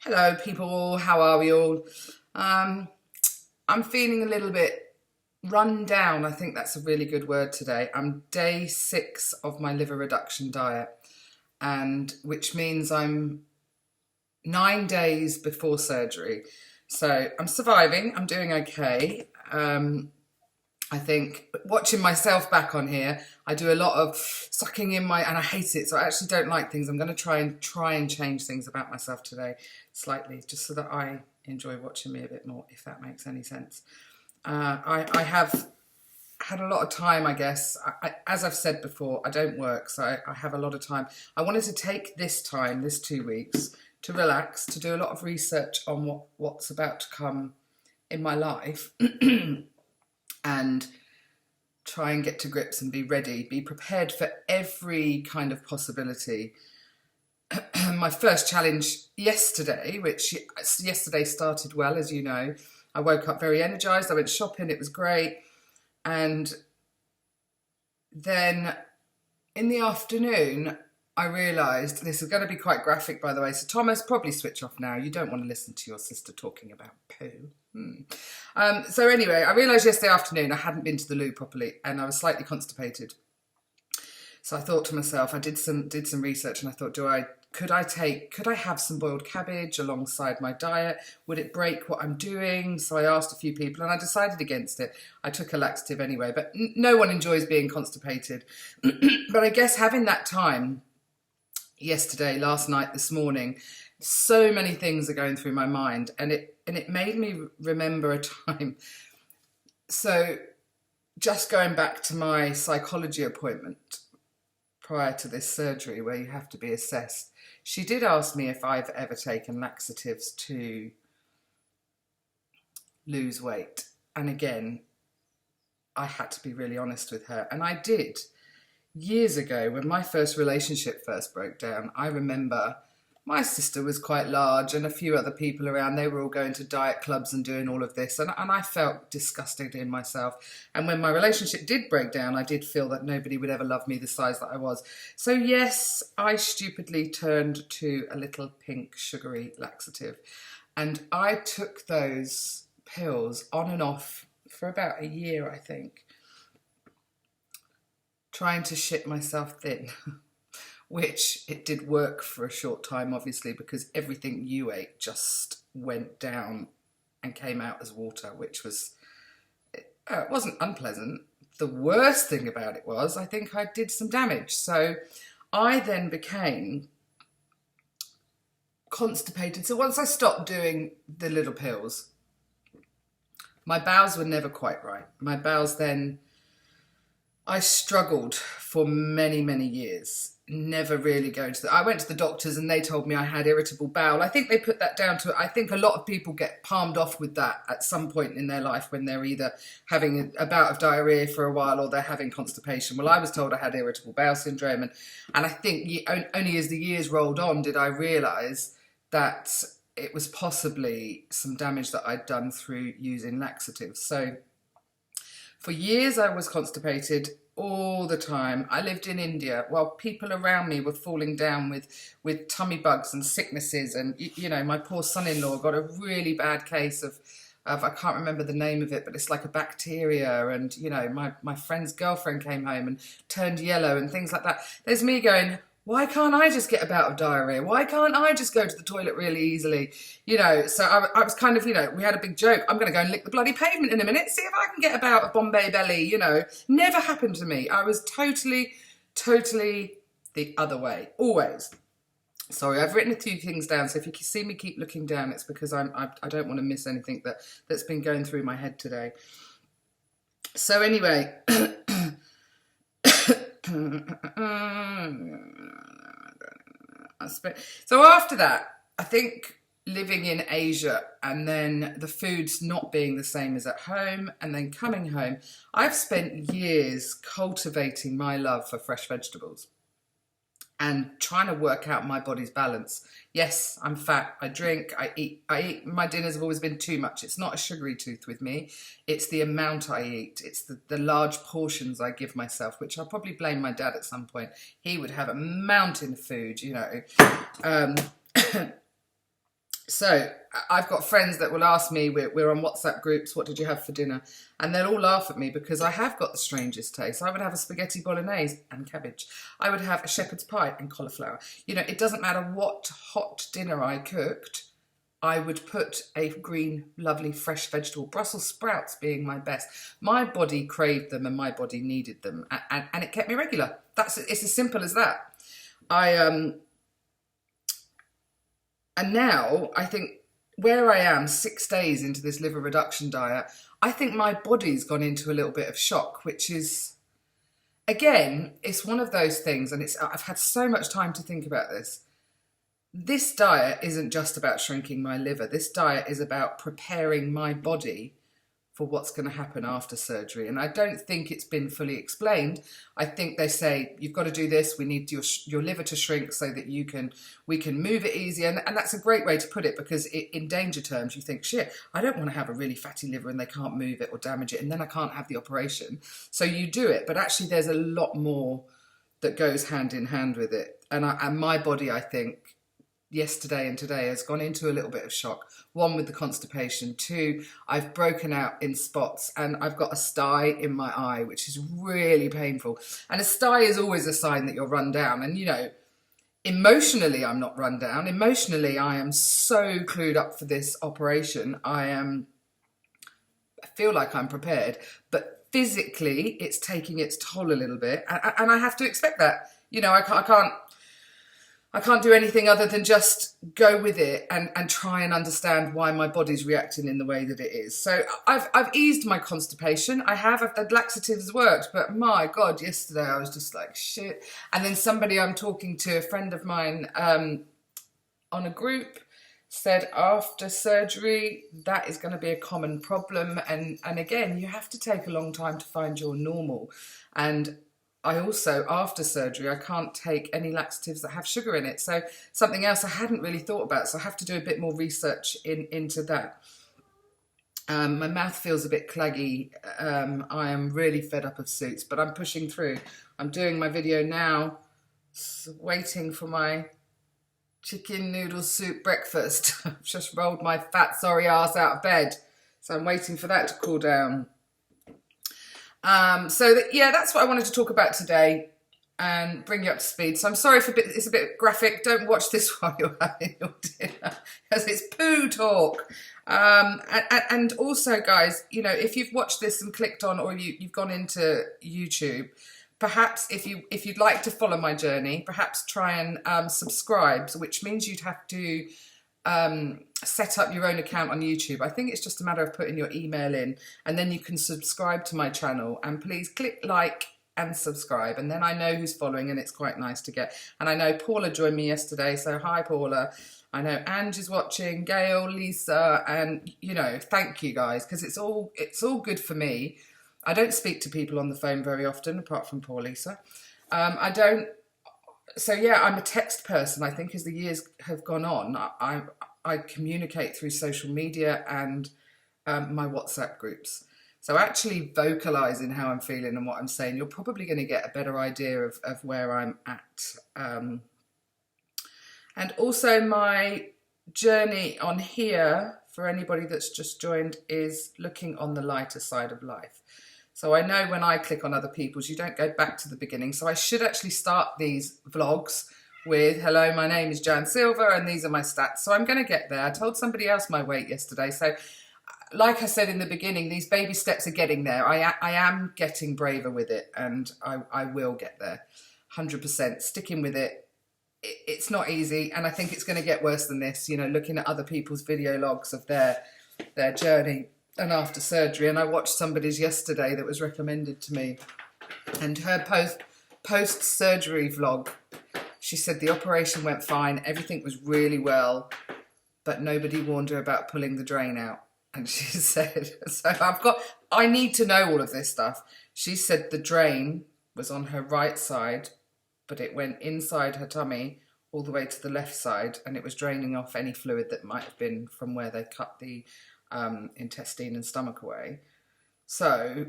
Hello, people. How are we all? I'm feeling a little bit run down. I think that's a really good word today. I'm day 6 of my liver reduction diet, and which means I'm 9 days before surgery. So I'm surviving. I'm doing okay. I think watching myself back on here, I do a lot of sucking in and I hate it. So I actually don't like things. I'm going to try and change things about myself today slightly, just so that I enjoy watching me a bit more, if that makes any sense. I have had a lot of time, I guess. As I've said before, I don't work, so I have a lot of time. I wanted to take this time, this 2 weeks, to relax, to do a lot of research on what's about to come in my life. And try and get to grips and be ready, be prepared for every kind of possibility. My first challenge yesterday, which yesterday started well, as you know. I woke up very energized. I went shopping. It was great. And then in the afternoon, I realised, this is going to be quite graphic, by the way. So Thomas, probably switch off now. You don't want to listen to your sister talking about poo. So anyway, I realised yesterday afternoon I hadn't been to the loo properly and I was slightly constipated. So I thought to myself, I did some research and I thought, could I have some boiled cabbage alongside my diet? Would it break what I'm doing? So I asked a few people and I decided against it. I took a laxative anyway, but no one enjoys being constipated. But I guess having that time yesterday, last night, this morning, so many things are going through my mind, and it made me remember a time. So just going back to my psychology appointment prior to this surgery where you have to be assessed, she did ask me if I've ever taken laxatives to lose weight. And again, I had to be really honest with her, and I did. Years ago, when my first relationship first broke down, I remember my sister was quite large and a few other people around. They were all going to diet clubs and doing all of this. And I felt disgusted in myself. And when my relationship did break down, I did feel that nobody would ever love me the size that I was. So yes, I stupidly turned to a little pink sugary laxative. And I took those pills on and off for about a year, I think, trying to shit myself thin. Which it did work for a short time, obviously, because everything you ate just went down and came out as water, which was, it wasn't unpleasant. The worst thing about it was I think I did some damage. So I then became constipated. So once I stopped doing the little pills, my bowels were never quite right. My bowels then, I struggled for many, many years. Never really going to I went to the doctors and they told me I had irritable bowel. I think they put that down to, I think a lot of people get palmed off with that at some point in their life when they're either having a bout of diarrhea for a while or they're having constipation. Well, I was told I had irritable bowel syndrome, and I think only as the years rolled on did I realise that it was possibly some damage that I'd done through using laxatives. So for years I was constipated all the time. I lived in India while people around me were falling down with tummy bugs and sicknesses, and you know, my poor son-in-law got a really bad case of I can't remember the name of it, but it's like a bacteria, and you know, my friend's girlfriend came home and turned yellow and things like that. There's me going, why can't I just get a bout of diarrhea? Why can't I just go to the toilet really easily? You know, so I was kind of, you know, we had a big joke. I'm going to go and lick the bloody pavement in a minute, see if I can get a bout of Bombay belly, you know. Never happened to me. I was totally the other way, always. Sorry, I've written a few things down, so if you can see me keep looking down, it's because I don't want to miss anything that's been going through my head today. So anyway... So after that, I think living in Asia and then the food's not being the same as at home and then coming home, I've spent years cultivating my love for fresh vegetables and trying to work out my body's balance. Yes, I'm fat, I drink, I eat. My dinners have always been too much. It's not a sugary tooth with me. It's the amount I eat. It's the large portions I give myself, which I'll probably blame my dad at some point. He would have a mountain of food, you know. So I've got friends that will ask me, we're on WhatsApp groups, what did you have for dinner? And they'll all laugh at me because I have got the strangest taste. I would have a spaghetti bolognese and cabbage. I would have a shepherd's pie and cauliflower. You know, it doesn't matter what hot dinner I cooked, I would put a green, lovely, fresh vegetable, Brussels sprouts being my best. My body craved them and my body needed them, and it kept me regular. It's as simple as that. And now I think where I am 6 days into this liver reduction diet, I think my body's gone into a little bit of shock, which is, again, it's one of those things, and I've had so much time to think about this. This diet isn't just about shrinking my liver. This diet is about preparing my body for what's going to happen after surgery. And I don't think it's been fully explained. I think they say, you've got to do this. We need your liver to shrink so that we can move it easier. And that's a great way to put it, because in danger terms, you think, shit, I don't want to have a really fatty liver and they can't move it or damage it, and then I can't have the operation. So you do it. But actually, there's a lot more that goes hand in hand with it. And my body, I think, yesterday and today has gone into a little bit of shock. One, with the constipation. Two, I've broken out in spots and I've got a sty in my eye, which is really painful. And a sty is always a sign that you're run down. And, you know, emotionally, I'm not run down. Emotionally, I am so clued up for this operation. I feel like I'm prepared, but physically it's taking its toll a little bit. And I have to expect that. You know, I can't do anything other than just go with it and try and understand why my body's reacting in the way that it is. So I've eased my constipation. I've had laxatives worked, but my God, yesterday I was just like, shit. And then somebody I'm talking to, a friend of mine on a group, said after surgery, that is going to be a common problem. And again, you have to take a long time to find your normal. And I also, after surgery, I can't take any laxatives that have sugar in it. So something else I hadn't really thought about. So I have to do a bit more research into that. My mouth feels a bit claggy. I am really fed up of suits, but I'm pushing through. I'm doing my video now, waiting for my chicken noodle soup breakfast. I've just rolled my fat, sorry ass out of bed. So I'm waiting for that to cool down. That's what I wanted to talk about today and bring you up to speed. So I'm sorry if it's a bit graphic. Don't watch this while you're having your dinner, because it's poo talk. And also, guys, you know, if you've watched this and clicked on, or you've gone into YouTube, perhaps if you'd like to follow my journey, perhaps try and subscribe, which means you'd have to set up your own account on YouTube. I think it's just a matter of putting your email in, and then you can subscribe to my channel. And please click like and subscribe, and then I know who's following, and it's quite nice to get. And I know Paula joined me yesterday, so hi Paula. I know Ange is watching, Gail, Lisa, and you know, thank you guys, because it's all good for me. I don't speak to people on the phone very often, apart from poor Lisa. I don't. So yeah, I'm a text person. I think as the years have gone on, I communicate through social media and my WhatsApp groups. So actually vocalising how I'm feeling and what I'm saying, you're probably going to get a better idea of where I'm at. And also my journey on here, for anybody that's just joined, is looking on the lighter side of life. So I know when I click on other people's, you don't go back to the beginning. So I should actually start these vlogs with, hello, my name is Jan Silver and these are my stats. So I'm going to get there. I told somebody else my weight yesterday. So like I said in the beginning, these baby steps are getting there. I am getting braver with it, and I will get there. 100%. Sticking with it. It's not easy, and I think it's going to get worse than this, you know, looking at other people's video logs of their journey and after surgery. And I watched somebody's yesterday that was recommended to me, and her post-surgery vlog, she said the operation went fine, everything was really well, but nobody warned her about pulling the drain out. And she said, so I need to know all of this stuff. She said the drain was on her right side, but it went inside her tummy all the way to the left side, and it was draining off any fluid that might have been from where they cut the intestine and stomach away. So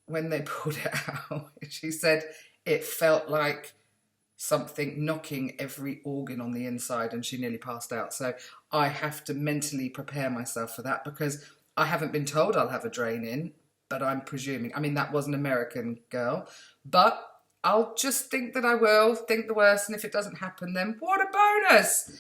when they pulled it out, she said it felt like something knocking every organ on the inside, and she nearly passed out. So I have to mentally prepare myself for that, because I haven't been told I'll have a drain in, but I'm presuming. I mean, that was an American girl, but I'll just think that I will, think the worst, and if it doesn't happen, then what a bonus.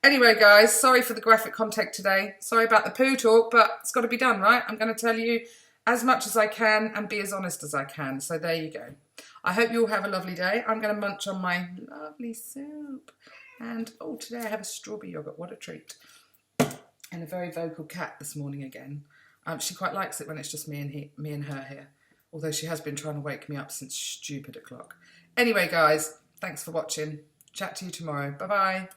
Anyway, guys, sorry for the graphic content today. Sorry about the poo talk, but it's got to be done, right? I'm going to tell you as much as I can and be as honest as I can. So there you go. I hope you all have a lovely day. I'm going to munch on my lovely soup. And, oh, today I have a strawberry yoghurt. What a treat. And a very vocal cat this morning again. She quite likes it when it's just me and her here. Although she has been trying to wake me up since stupid o'clock. Anyway, guys, thanks for watching. Chat to you tomorrow. Bye-bye.